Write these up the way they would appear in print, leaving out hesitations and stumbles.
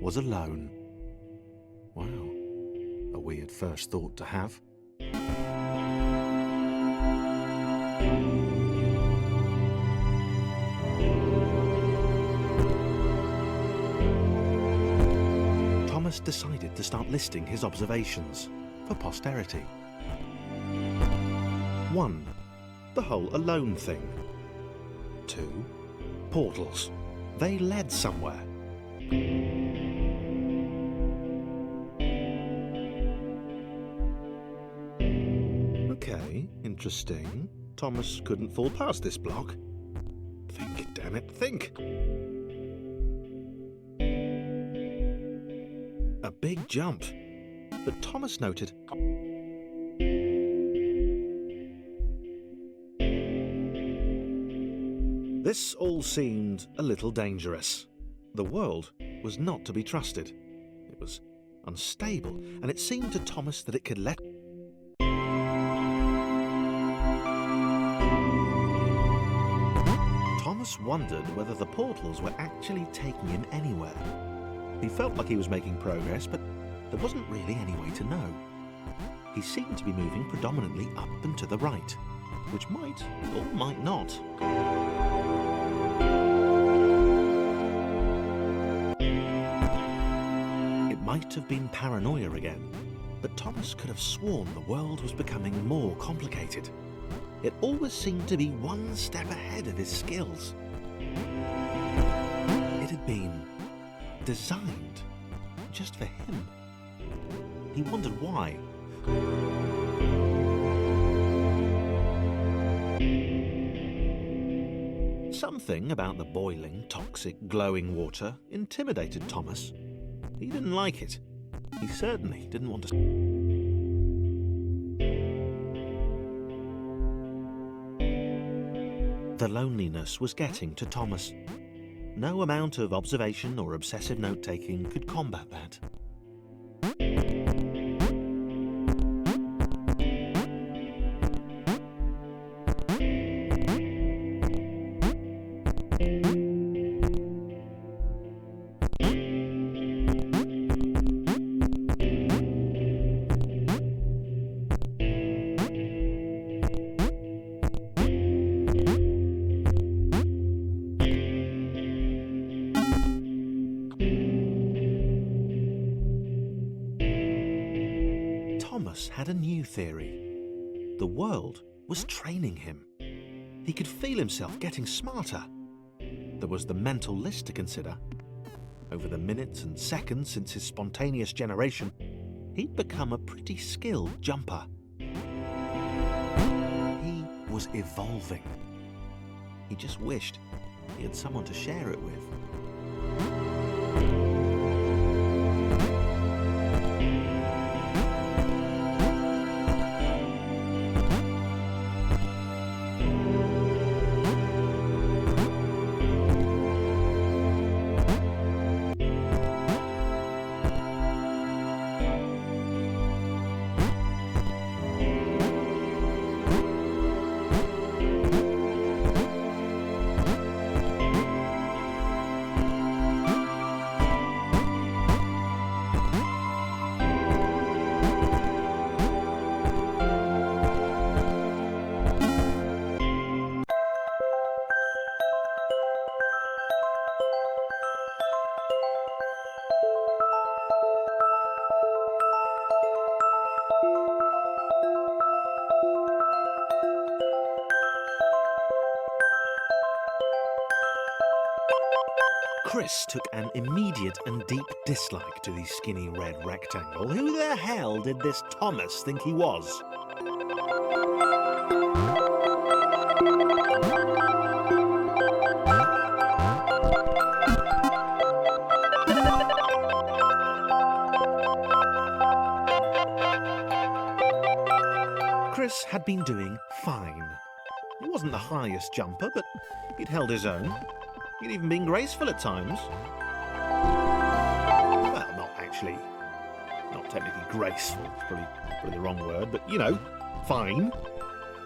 was alone. Wow, a weird first thought to have. Thomas decided to start listing his observations for posterity. 1. The whole alone thing. 2. Portals. They led somewhere. Okay, interesting. Thomas couldn't fall past this block. Think, damn it, think! A big jump. But Thomas noted this all seemed a little dangerous. The world was not to be trusted. It was unstable, and it seemed to Thomas that it could let... Thomas wondered whether the portals were actually taking him anywhere. He felt like he was making progress, but there wasn't really any way to know. He seemed to be moving predominantly up and to the right, which might or might not. It might have been paranoia again, but Thomas could have sworn the world was becoming more complicated. It always seemed to be one step ahead of his skills. It had been designed just for him. He wondered why. Something about the boiling, toxic, glowing water intimidated Thomas. He didn't like it. He certainly didn't want to... The loneliness was getting to Thomas. No amount of observation or obsessive note-taking could combat that. Thomas had a new theory. The world was training him. He could feel himself getting smarter. There was the mental list to consider. Over the minutes and seconds since his spontaneous generation, he'd become a pretty skilled jumper. He was evolving. He just wished he had someone to share it with. Chris took an immediate and deep dislike to the skinny red rectangle. Who the hell did this Thomas think he was? Chris had been doing fine. He wasn't the highest jumper, but he'd held his own. He'd even been graceful at times. Well, not technically graceful, it's probably the wrong word, but you know, fine.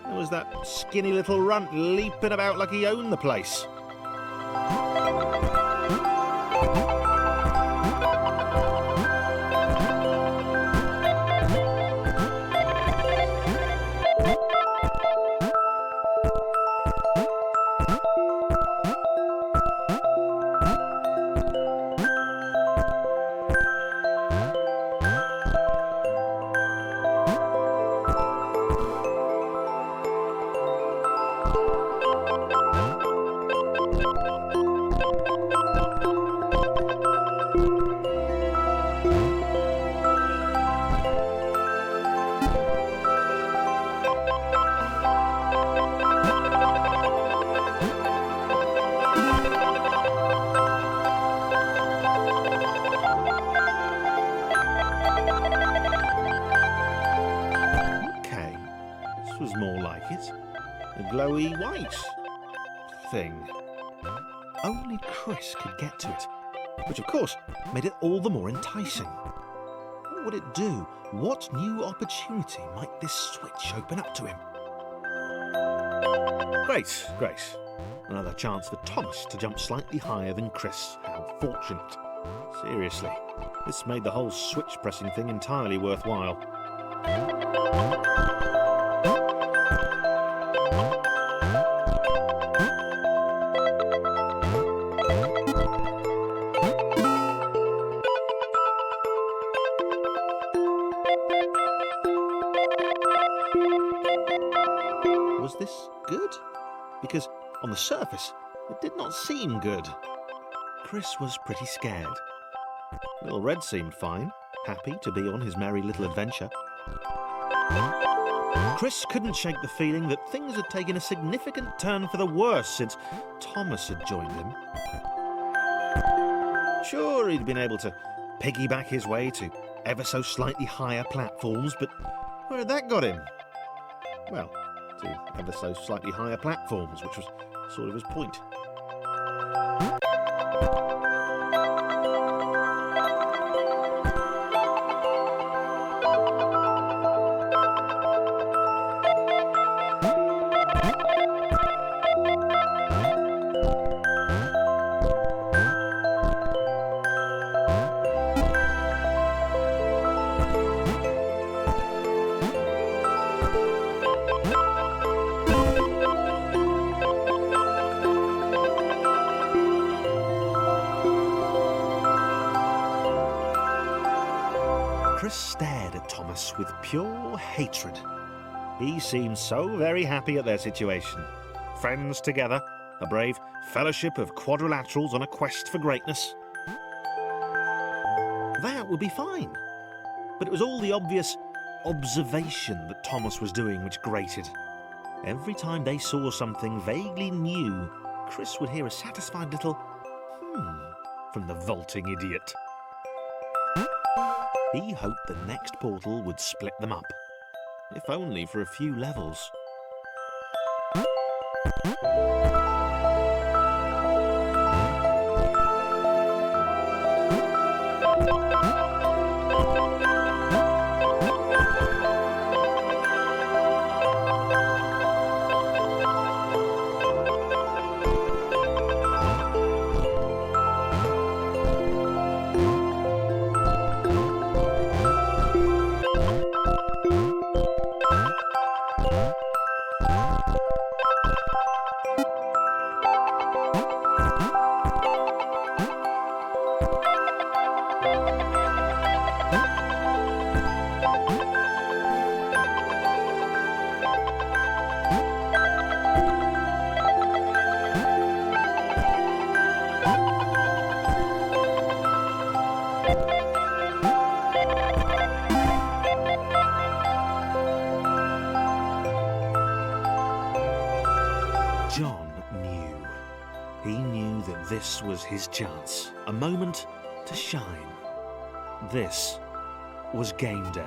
There was that skinny little runt leaping about like he owned the place. Okay, this was more like it. A glowy white thing. Only Chris could get to it, which of course made it all the more enticing. What would it do? What new opportunity might this switch open up to him? Great, great. Another chance for Thomas to jump slightly higher than Chris. How fortunate. Seriously, this made the whole switch pressing thing entirely worthwhile. Was this good? Because on the surface, it did not seem good. Chris was pretty scared. Little Red seemed fine, happy to be on his merry little adventure. Chris couldn't shake the feeling that things had taken a significant turn for the worse since Thomas had joined him. Sure, he'd been able to piggyback his way to ever so slightly higher platforms, but where had that got him? Well, to ever so slightly higher platforms, which was sort of his point. Chris stared at Thomas with pure hatred. He seemed so very happy at their situation. Friends together, a brave fellowship of quadrilaterals on a quest for greatness. That would be fine. But it was all the obvious observation that Thomas was doing which grated. Every time they saw something vaguely new, Chris would hear a satisfied little from the vaulting idiot. He hoped the next portal would split them up, if only for a few levels. John knew. He knew that this was his chance, a moment to shine. This was game day.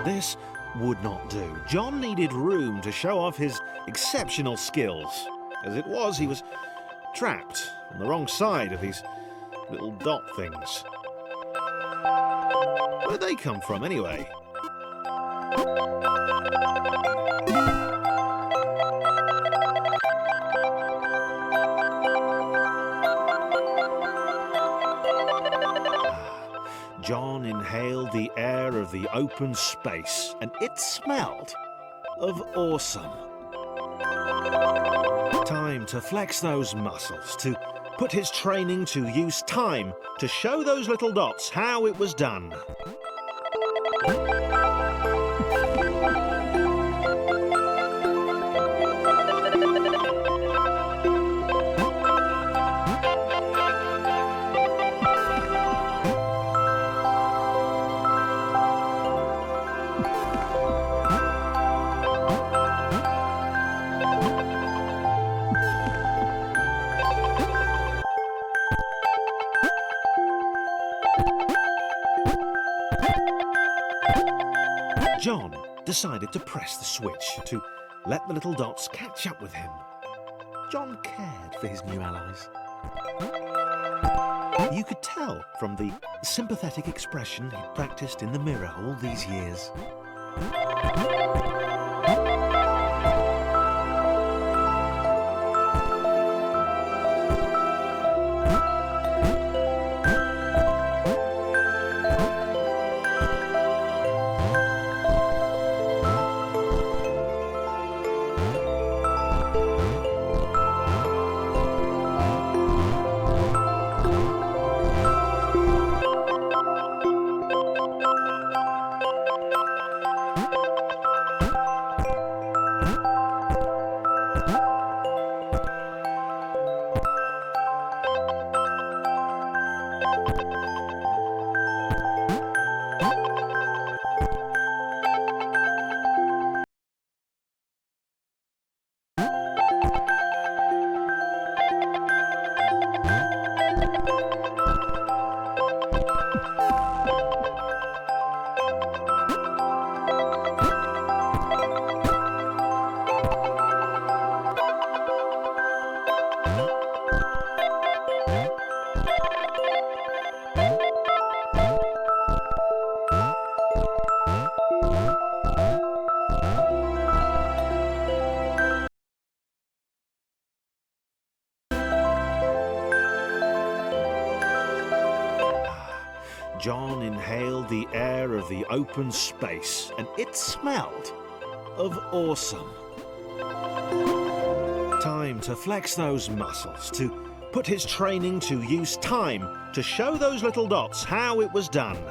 This would not do. John needed room to show off his exceptional skills. As it was, he was trapped on the wrong side of these little dot things. Where'd they come from, anyway? John inhaled the air of the open space, and it smelled of awesome. Time to flex those muscles, to put his training to use. Time to show those little dots how it was done. John decided to press the switch to let the little dots catch up with him. John cared for his new allies. You could tell from the sympathetic expression he'd practiced in the mirror all these years. John inhaled the air of the open space, and it smelled of awesome. Time to flex those muscles, to put his training to use. Time to show those little dots how it was done.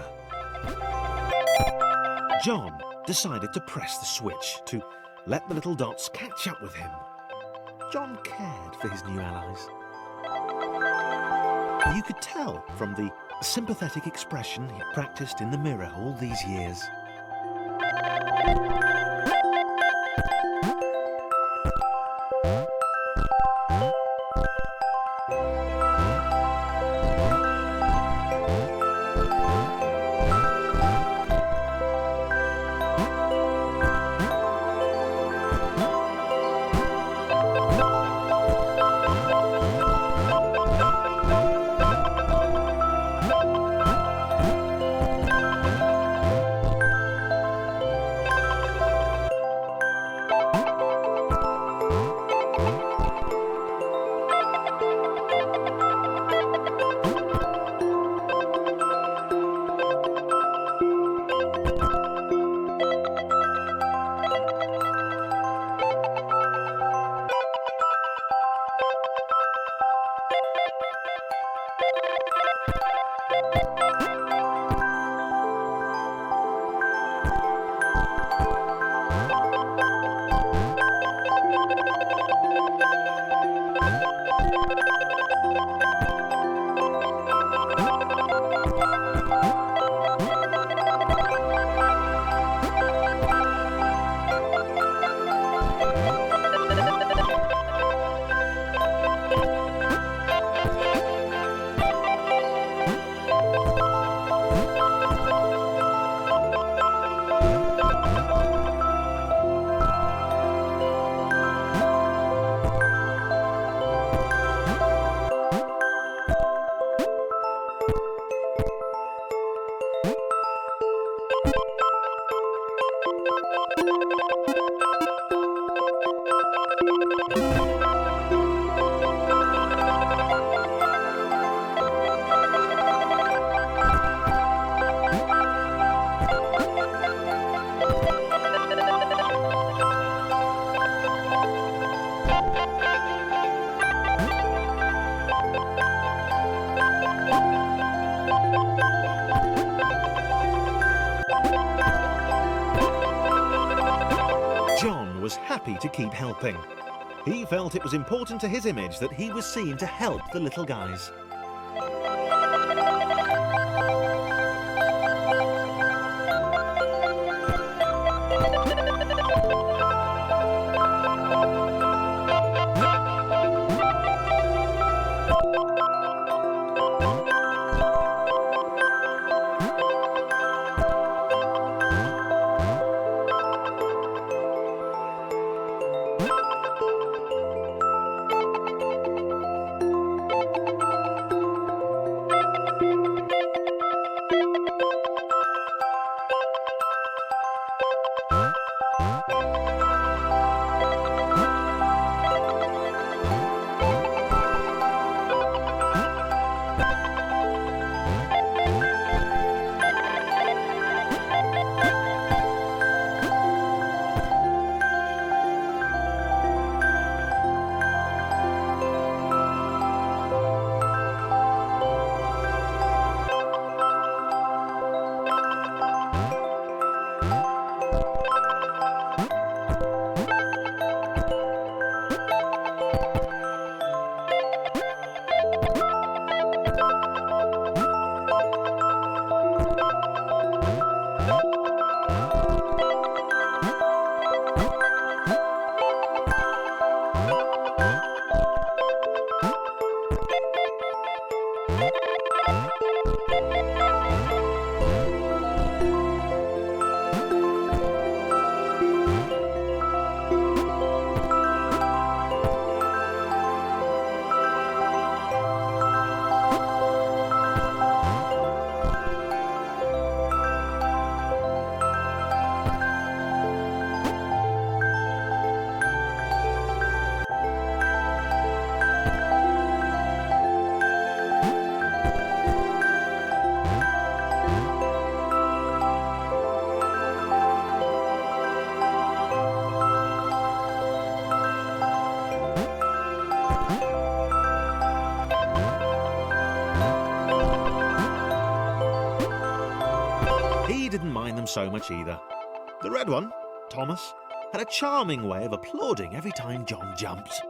John decided to press the switch to let the little dots catch up with him. John cared for his new allies. You could tell from the sympathetic expression he'd practiced in the mirror all these years. was happy to keep helping. He felt it was important to his image that he was seen to help the little guys. He didn't mind them so much either. The red one, Thomas, had a charming way of applauding every time John jumped.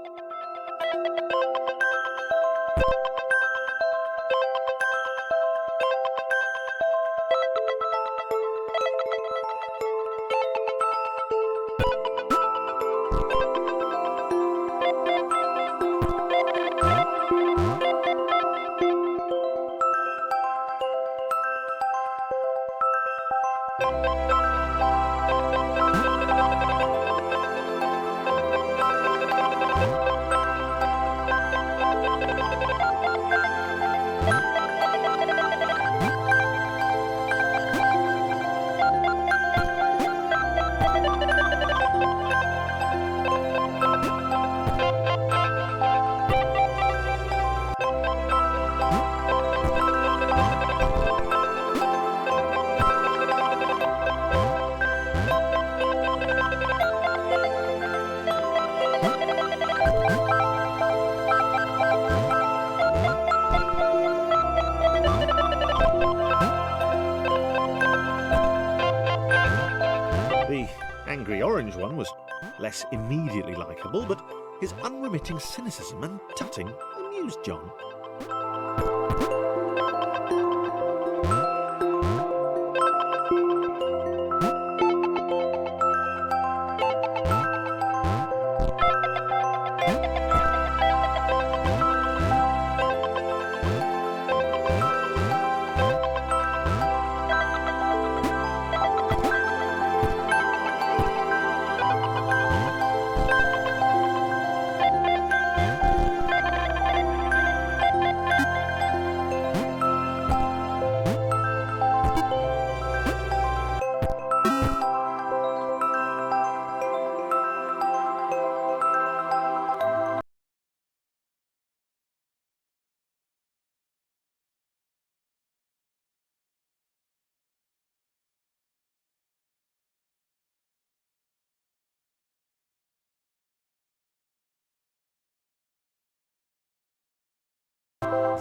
The angry orange one was less immediately likeable, but his unremitting cynicism and tutting amused John.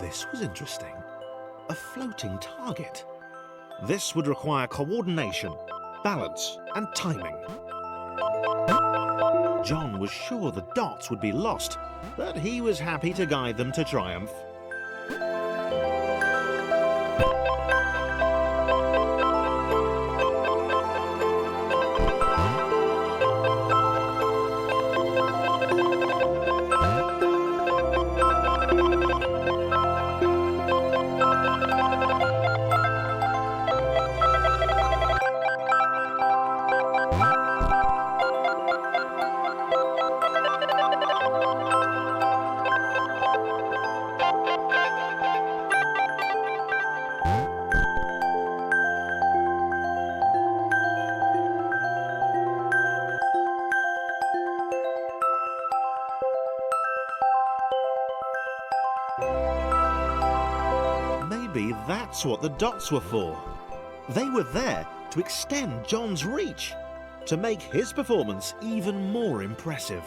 This was interesting. A floating target. This would require coordination, balance, and timing. John was sure the dots would be lost, but he was happy to guide them to triumph. Maybe that's what the dots were for. They were there to extend John's reach, to make his performance even more impressive.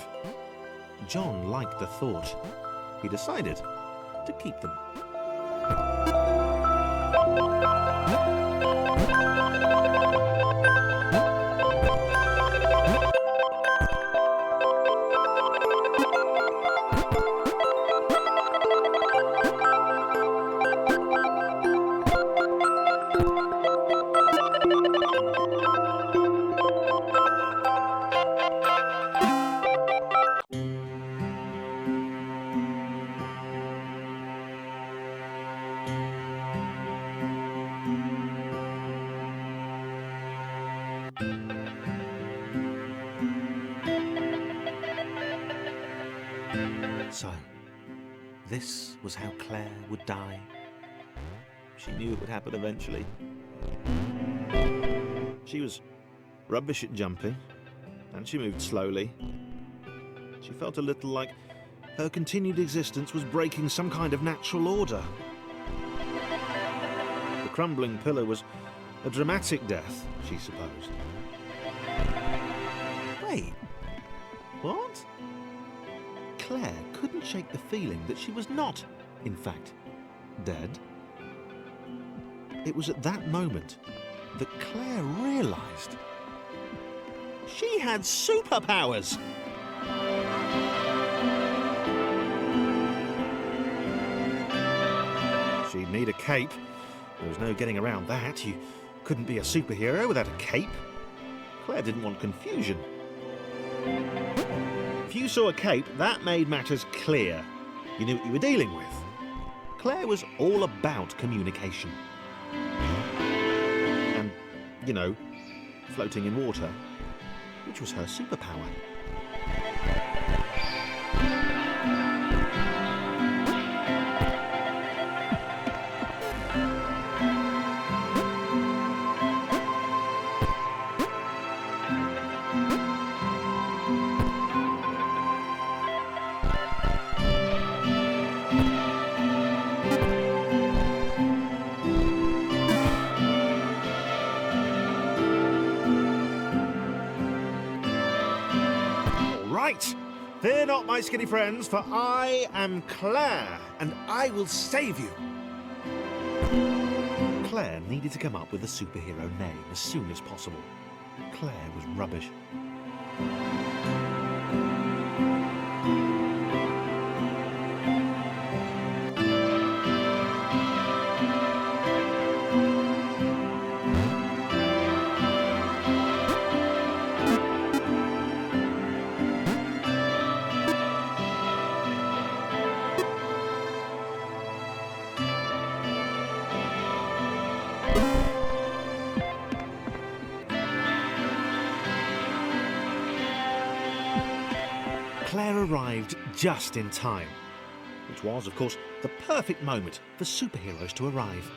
John liked the thought. He decided to keep them. So, this was how Claire would die. She knew it would happen eventually. She was rubbish at jumping, and she moved slowly. She felt a little like her continued existence was breaking some kind of natural order. The crumbling pillar was a dramatic death, she supposed. Wait, what? Claire couldn't shake the feeling that she was not, in fact, dead. It was at that moment that Claire realised she had superpowers. She'd need a cape. There was no getting around that. You couldn't be a superhero without a cape. Claire didn't want confusion. If you saw a cape, that made matters clear. You knew what you were dealing with. Claire was all about communication. And, you know, floating in water, which was her superpower. Right, fear not, my skinny friends, for I am Claire, and I will save you. Claire needed to come up with a superhero name as soon as possible. Claire was rubbish. Claire arrived just in time, which was, of course, the perfect moment for superheroes to arrive.